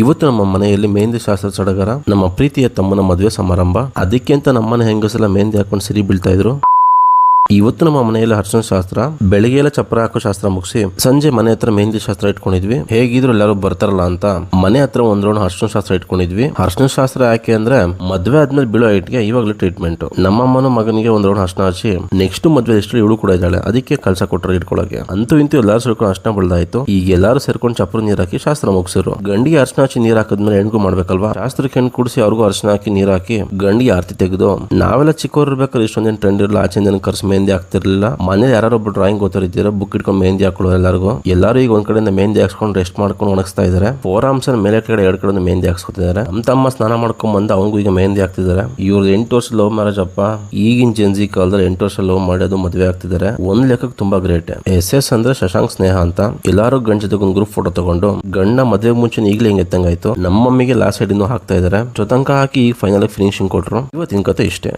ಇವತ್ತು ನಮ್ಮ ಮನೆಯಲ್ಲಿ ಮೆಹಂದಿ ಶಾಸ್ತ್ರ ಸಡಗರ, ನಮ್ಮ ಪ್ರೀತಿಯ ತಮ್ಮನ ಮದುವೆ ಸಮಾರಂಭ. ಅದಕ್ಕೆ ಅಂತ ನಮ್ಮನೆ ಹೆಂಗಸೆಲ್ಲ ಮೆಹಂದಿ ಹಾಕೊಂಡು ಸಿರಿ ಬೀಳ್ತಾ ಇದ್ರು. ಇವತ್ತು ನಮ್ಮ ಮನೆಯಲ್ಲಿ ಅರ್ಶನ ಶಾಸ್ತ್ರ, ಬೆಳಿಗ್ಗೆ ಎಲ್ಲ ಚಪ್ಪರ ಹಾಕೋ ಶಾಸ್ತ್ರ ಮುಗಿಸಿ ಸಂಜೆ ಮನೆ ಹತ್ರ ಮೆಹಂದಿ ಶಾಸ್ತ್ರ ಇಟ್ಕೊಂಡಿದ್ವಿ. ಹೇಗಿದ್ರು ಎಲ್ಲರೂ ಬರ್ತಾರಲ್ಲ ಅಂತ ಮನೆ ಹತ್ರ ಒಂದ್ ರೌಂಡ್ ಅರ್ಶನ ಶಾಸ್ತ್ರ ಇಟ್ಕೊಂಡಿದ್ವಿ. ಅರ್ಶನ ಶಾಸ್ತ್ರ ಯಾಕೆ ಅಂದ್ರೆ ಮದ್ವೆ ಆದ್ಮೇಲೆ ಬೀಳೋ ಇಟ್ಗೆ ಇವಾಗ್ಲೂ ಟ್ರೀಟ್ಮೆಂಟ್. ನಮ್ಮಮ್ಮನ ಮಗನಿಗೆ ಒಂದ್ ರೌಂಡ್ ಅರ್ಶನ ಹಚ್ಚಿ ನೆಕ್ಸ್ಟ್ ಮದ್ವೆ ಎಷ್ಟು ಇವಳು ಕೂಡ ಇದ್ದಾಳೆ, ಅದಕ್ಕೆ ಕಳ್ಸ ಕೊಟ್ಟರು ಇಟ್ಕೊಳಕ್ಕೆ. ಅಂತೂ ಇಂತೂ ಎಲ್ಲಾರು ಸೇರ್ಕೊಂಡು ಅರ್ಶನ ಬೆಳ್ದಾಯ್ತು. ಈಗ ಎಲ್ಲಾರು ಸೇರ್ಕೊಂಡು ಚಪ್ಪರ ನೀರ್ ಹಾಕಿ ಶಾಸ್ತ್ರ ಮುಗಿಸಿರು. ಗಂಡಿಗೆ ಅರ್ಶನ ಹಚ್ಚಿ ನೀರ್ ಹಾಕಿದ್ಮೇಲೆ ಹೆಣ್ಗೂ ಮಾಡ್ಬೇಕಲ್ವಾ, ಶಾಸ್ತ್ರಕ್ಕೆ ಹೆಣ್ಣು ಕುಡಿಸಿ ಅವ್ರಿಗೂ ಅರ್ಶನ ಹಾಕಿ ನೀರ್ ಹಾಕಿ ಗಂಡಿಗೆ ಆರತಿ ತೆಗೆದು. ನಾವೆಲ್ಲ ಚಿಕ್ಕವ್ರು ಇರ್ಬೇಕಾದ್ರೆ ಇಷ್ಟೊಂದೇನು ಟ್ರೆಂಡ್ ಇರಲ್ಲ, ಆಚೆಂದ ಕರ್ಸಿ ಮೆಹಂದಿ ಹಾಕ್ತಿರ್ಲಿಲ್ಲ. ಮನೇಲಿ ಯಾರೊಬ್ರು ಡ್ರಾಯಿಂಗ್ ಓದ್ತಿದ್ದೀರ ಬುಕ್ ಇಟ್ಕೊಂಡು ಮೆಹಂದಿ ಹಾಕೊಳ್ಳೋ ಎಲ್ಲರೂ ಈಗ ಒಂದ್ ಕಡೆಯಿಂದ ಮೆಹಂದಿ ಹಾಕ್ಸ್ಕೊಂಡು ರೆಸ್ಟ್ ಮಾಡ್ಕೊಂಡು ಒಣಗಿಸ್ತಾ ಇದಾರೆ. ಫೋರ್ ಆರ್ಮ್ಸ್ ಮೇಲೆ ಕಡೆ ಎರಡು ಕಡೆ ಮೆಹಂದಿ ಹಾಕ್ಸ್ಕೊತಿದ್ದಾರೆ. ನಮ್ಮ ತಮ್ಮ ಸ್ನಾನ ಮಾಡ್ಕೊಂಡ್ ಬಂದು ಅವನಿಗೂ ಈಗ ಮೆಹಂದಿ ಹಾಕ್ತಿದ್ದಾರೆ. ಇವ್ರದ್ದು 8 ವರ್ಷ ಲವ್ ಮ್ಯಾರೇಜ್ ಅಪ್ಪ. ಈಗಿನ ಜೆನ್ಜಿ ಕಾಲದಲ್ಲಿ 8 ವರ್ಷ ಲವ್ ಮಾಡಿ ಅದು ಮದುವೆ ಆಗ್ತಿದ್ದಾರೆ. ಒಂದ್ ಲೆಕ್ಕಕ್ಕೆ ತುಂಬಾ ಗ್ರೇಟ್. SS ಅಂದ್ರೆ ಶಶಾಂಕ್ ಸ್ನೇಹ ಅಂತ. ಎಲ್ಲಾರು ಗಂಡ ಜೊತೆಗೆ ಒಂದು ಗ್ರೂಪ್ ಫೋಟೋ ತಗೊಂಡು ಗಂಡ ಮದುವೆ ಮುಂಚೆ ಈಗಲೇ ಹಿಂಗೆ ಎತ್ತಂಗಾಯ್ತು. ನಮ್ಮ ಮಮ್ಮಿಗೆ ಲಾಸ್ಟ್ ಸೈಡ್ ಇನ್ನೂ ಹಾಕ್ತಾ ಇದಾರೆ. ಜೊತಂಕ ಹಾಕಿ ಈಗ ಫೈನಲ್ ಫಿನಿಶಿಂಗ್ ಕೊಟ್ರು. ಇವತ್ತಿನ ಕತೆ ಇಷ್ಟೇ.